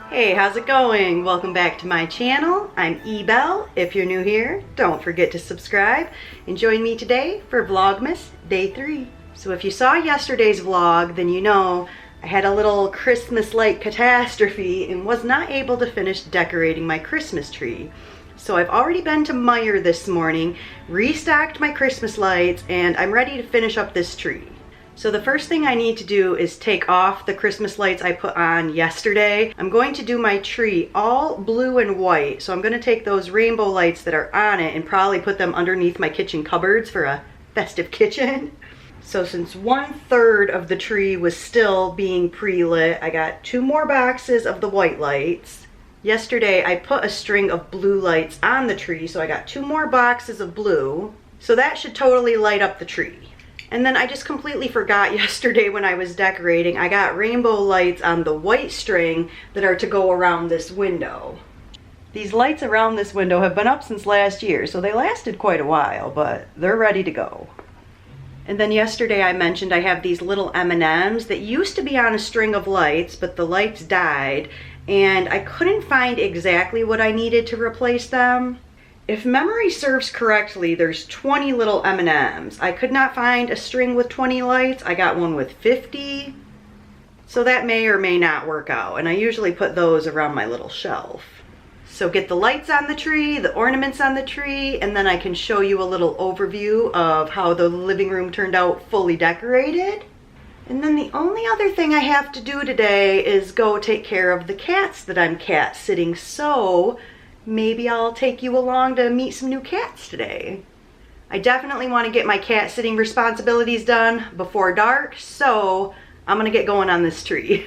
Hey, how's it going? Welcome back to my channel. I'm Ebel. If you're new here, don't forget to subscribe and join me today for Vlogmas Day 3. So if you saw yesterday's vlog, then you know I had a little Christmas light catastrophe and was not able to finish decorating my Christmas tree. So I've already been to Meijer this morning, restocked my Christmas lights, and I'm ready to finish up this tree. So the first thing I need to do is take off the Christmas lights I put on yesterday. I'm going to do my tree all blue and white. So I'm going to take those rainbow lights that are on it and probably put them underneath my kitchen cupboards for a festive kitchen. So since 1/3 of the tree was still being pre-lit, I got 2 more boxes of the white lights. Yesterday I put a string of blue lights on the tree, so I got 2 more boxes of blue. So that should totally light up the tree. And then I just completely forgot yesterday when I was decorating, I got rainbow lights on the white string that are to go around this window. These lights around this window have been up since last year, so they lasted quite a while, but they're ready to go. And then yesterday I mentioned I have these little M&Ms that used to be on a string of lights, but the lights died, and I couldn't find exactly what I needed to replace them. If memory serves correctly, there's 20 little M&Ms. I could not find a string with 20 lights. I got one with 50. So that may or may not work out. And I usually put those around my little shelf. So get the lights on the tree, the ornaments on the tree, and then I can show you a little overview of how the living room turned out fully decorated. And then the only other thing I have to do today is go take care of the cats that I'm cat sitting. So maybe I'll take you along to meet some new cats today. I definitely want to get my cat sitting responsibilities done before dark, so I'm gonna get going on this tree.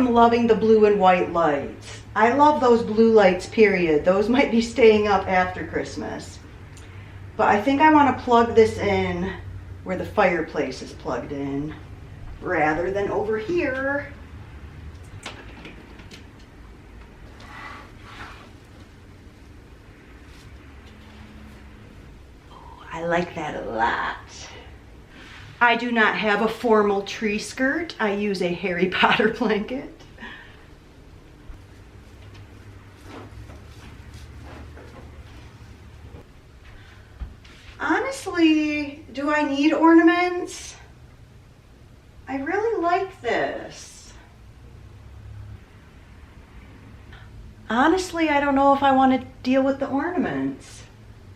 Loving the blue and white lights. I love those blue lights, period. Those might be staying up after Christmas. But I think I want to plug this in where the fireplace is plugged in rather than over here. Oh, I like that a lot. I do not have a formal tree skirt. I use a Harry Potter blanket. Honestly, do I need ornaments? I really like this. Honestly, I don't know if I want to deal with the ornaments.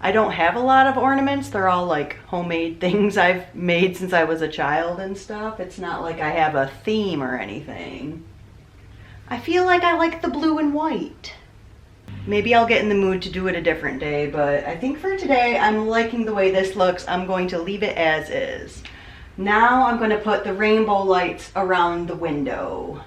I don't have a lot of ornaments. They're all like homemade things I've made since I was a child and stuff. It's not like I have a theme or anything. I feel like I like the blue and white. Maybe I'll get in the mood to do it a different day, but I think for today, I'm liking the way this looks. I'm going to leave it as is. Now I'm going to put the rainbow lights around the window.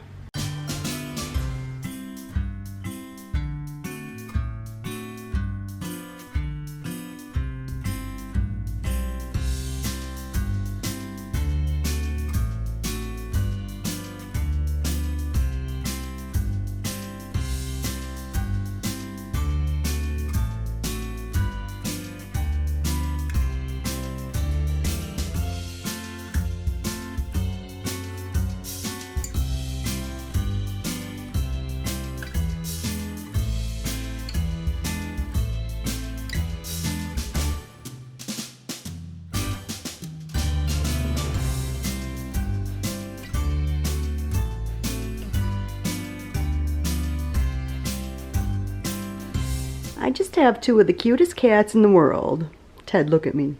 I just have two of the cutest cats in the world. Ted, look at me.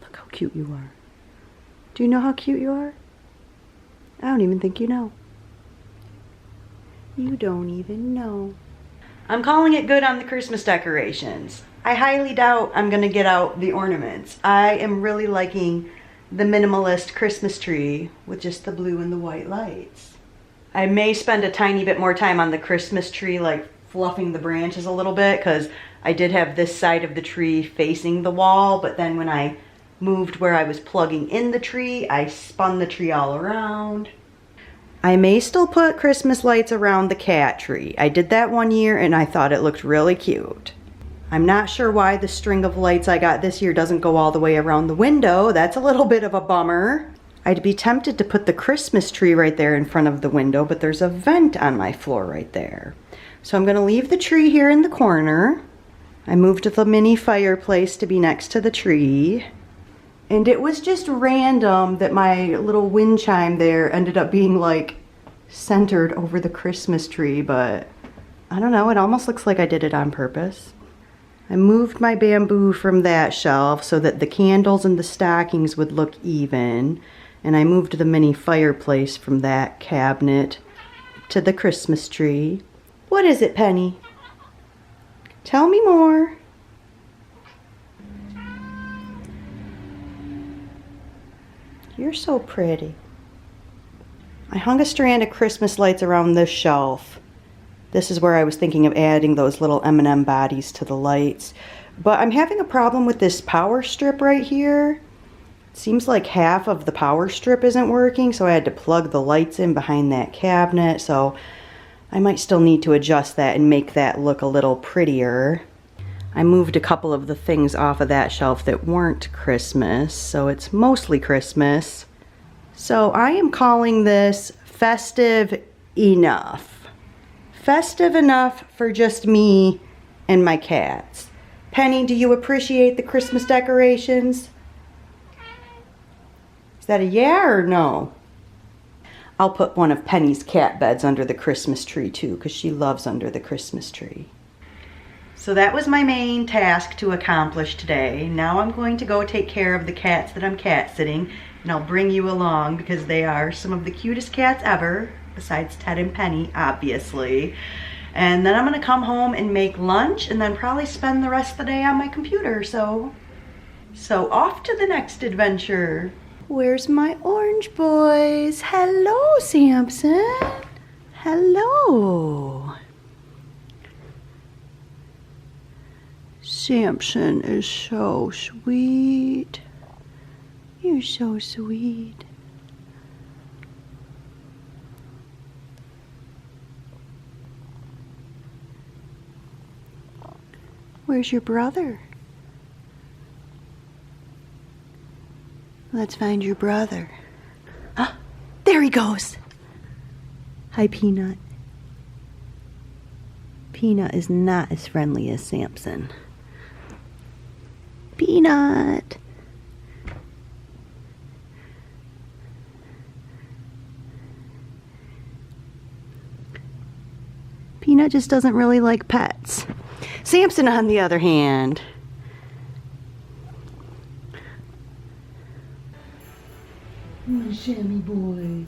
Look how cute you are. Do you know how cute you are? I don't even think you know. You don't even know. I'm calling it good on the Christmas decorations. I highly doubt I'm gonna get out the ornaments. I am really liking the minimalist Christmas tree with just the blue and the white lights. I may spend a tiny bit more time on the Christmas tree, like fluffing the branches a little bit, because I did have this side of the tree facing the wall, but then when I moved where I was plugging in the tree, I spun the tree all around. I may still put Christmas lights around the cat tree. I did that one year and I thought it looked really cute. I'm not sure why the string of lights I got this year doesn't go all the way around the window. That's a little bit of a bummer. I'd be tempted to put the Christmas tree right there in front of the window, but there's a vent on my floor right there. So I'm gonna leave the tree here in the corner. I moved the mini fireplace to be next to the tree. And it was just random that my little wind chime there ended up being like centered over the Christmas tree, but I don't know, it almost looks like I did it on purpose. I moved my bamboo from that shelf so that the candles and the stockings would look even. And I moved the mini fireplace from that cabinet to the Christmas tree. What is it, Penny? Tell me more. You're so pretty. I hung a strand of Christmas lights around this shelf. This is where I was thinking of adding those little M&M bodies to the lights. But I'm having a problem with this power strip right here. It seems like half of the power strip isn't working, so I had to plug the lights in behind that cabinet. So I might still need to adjust that and make that look a little prettier. I moved a couple of the things off of that shelf that weren't Christmas, so it's mostly Christmas. So I am calling this festive enough. Festive enough for just me and my cats. Penny, do you appreciate the Christmas decorations? Is that a yeah or no? I'll put one of Penny's cat beds under the Christmas tree too, because she loves under the Christmas tree. So that was my main task to accomplish today. Now I'm going to go take care of the cats that I'm cat sitting, and I'll bring you along because they are some of the cutest cats ever, besides Ted and Penny, obviously. And then I'm gonna come home and make lunch and then probably spend the rest of the day on my computer. So off to the next adventure. Where's my orange boys? Hello, Samson. Hello. Samson is so sweet. You're so sweet. Where's your brother? Let's find your brother. Ah, there he goes. Hi, Peanut. Peanut is not as friendly as Samson. Peanut. Peanut just doesn't really like pets. Samson, on the other hand, my Sammy boy.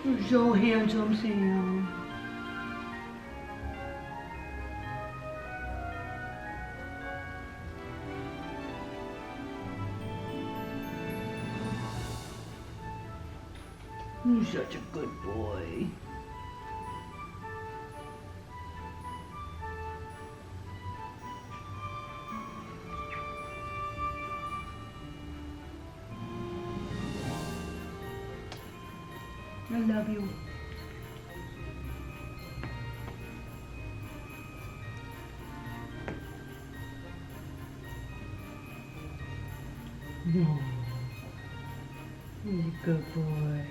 You're so handsome, Sam. You're such a good boy. I love you. No. You're a good boy.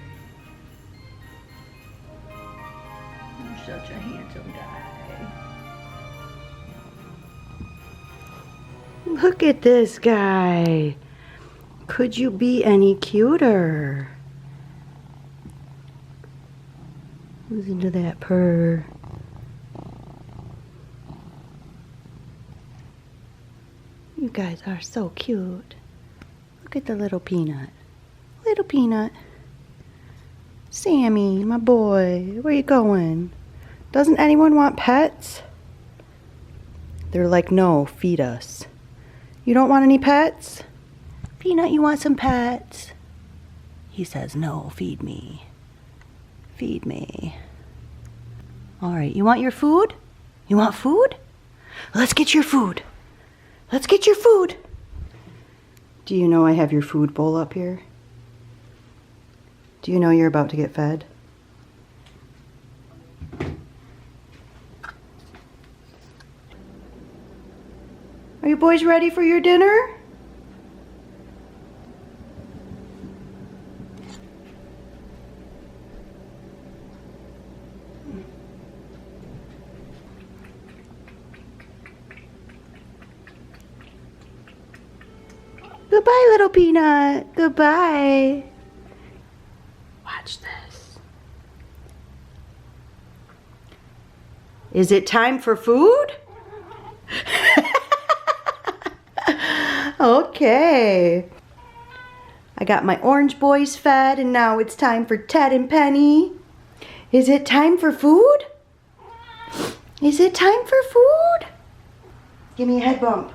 You're such a handsome guy. Look at this guy. Could you be any cuter? Listen to that purr. You guys are so cute. Look at the little peanut. Little peanut. Sammy, my boy, where you going? Doesn't anyone want pets? They're like, no, feed us. You don't want any pets? Peanut, you want some pets? He says, no, feed me. Feed me. All right, you want your food? You want food? Let's get your food. Let's get your food. Do you know I have your food bowl up here? Do you know you're about to get fed? Are you boys ready for your dinner? Goodbye, little peanut. Goodbye. Watch this. Is it time for food? Okay. I got my orange boys fed and now it's time for Ted and Penny. Is it time for food? Is it time for food? Give me a head bump.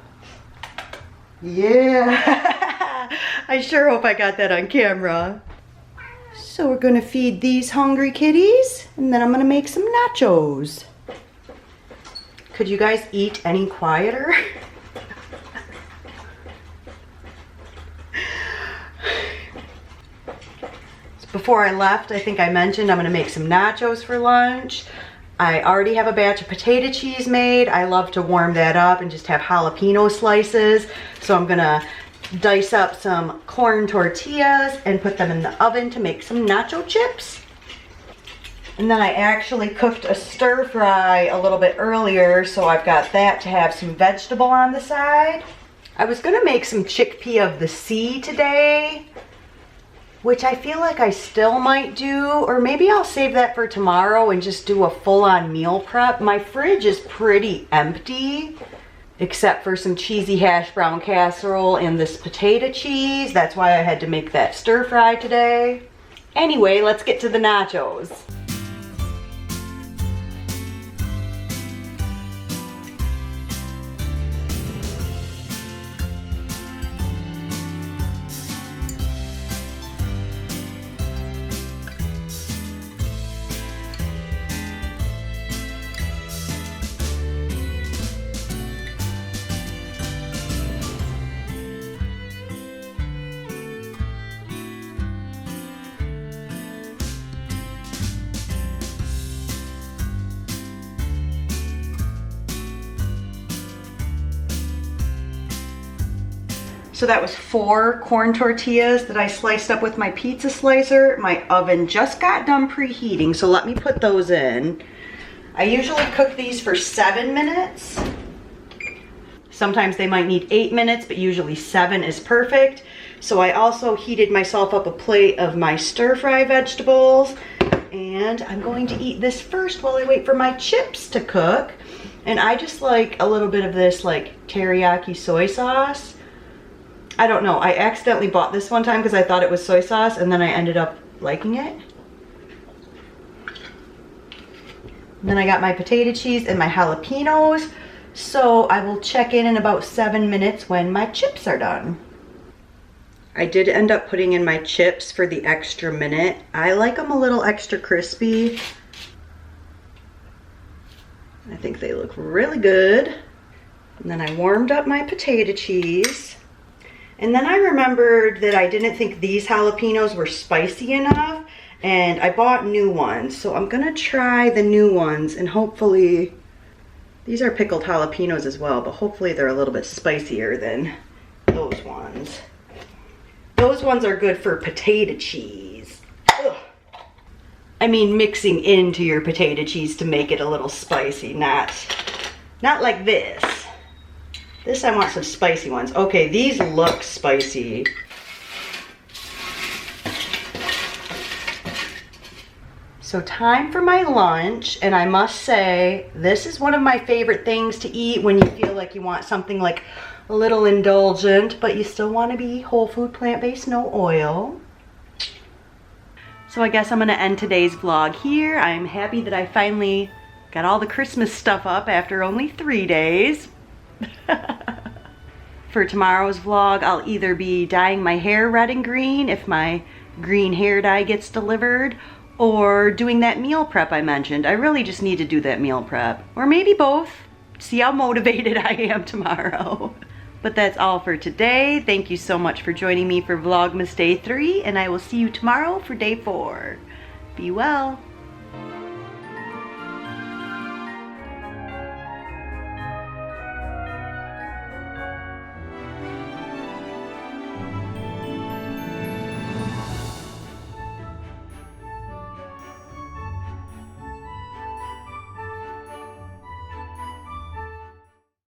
Yeah. I sure hope I got that on camera. So we're gonna feed these hungry kitties and then I'm gonna make some nachos. Could you guys eat any quieter? Before I left, I think I mentioned I'm gonna make some nachos for lunch. I already have a batch of potato cheese made. I love to warm that up and just have jalapeno slices. So I'm gonna dice up some corn tortillas and put them in the oven to make some nacho chips. And then I actually cooked a stir fry a little bit earlier, so I've got that to have some vegetable on the side. I was gonna make some chickpea of the sea today, which I feel like I still might do, or maybe I'll save that for tomorrow and just do a full-on meal prep. My fridge is pretty empty, except for some cheesy hash brown casserole and this potato cheese. That's why I had to make that stir fry today. Anyway, let's get to the nachos. So that was 4 corn tortillas that I sliced up with my pizza slicer. My oven just got done preheating, so let me put those in. I usually cook these for 7 minutes. Sometimes they might need 8 minutes, but usually 7 is perfect. So I also heated myself up a plate of my stir-fry vegetables, and I'm going to eat this first while I wait for my chips to cook. And I just like a little bit of this like teriyaki soy sauce. I don't know, I accidentally bought this one time because I thought it was soy sauce and then I ended up liking it. And then I got my potato cheese and my jalapenos. So I will check in about 7 minutes when my chips are done. I did end up putting in my chips for the extra minute. I like them a little extra crispy. I think they look really good. And then I warmed up my potato cheese. And then I remembered that I didn't think these jalapenos were spicy enough, and I bought new ones. So I'm gonna try the new ones, and hopefully, these are pickled jalapenos as well, but hopefully they're a little bit spicier than those ones. Those ones are good for potato cheese. Ugh. I mean, mixing into your potato cheese to make it a little spicy, not like this. This, I want some spicy ones. Okay, these look spicy. So time for my lunch, and I must say, this is one of my favorite things to eat when you feel like you want something like a little indulgent, but you still want to be whole food, plant-based, no oil. So I guess I'm gonna end today's vlog here. I'm happy that I finally got all the Christmas stuff up after only 3 days. For tomorrow's vlog, I'll either be dyeing my hair red and green if my green hair dye gets delivered, or doing that meal prep I mentioned. I really just need to do that meal prep. Or maybe both. See how motivated I am tomorrow. But that's all for today. Thank you so much for joining me for Vlogmas Day 3, and I will see you tomorrow for Day 4. Be well.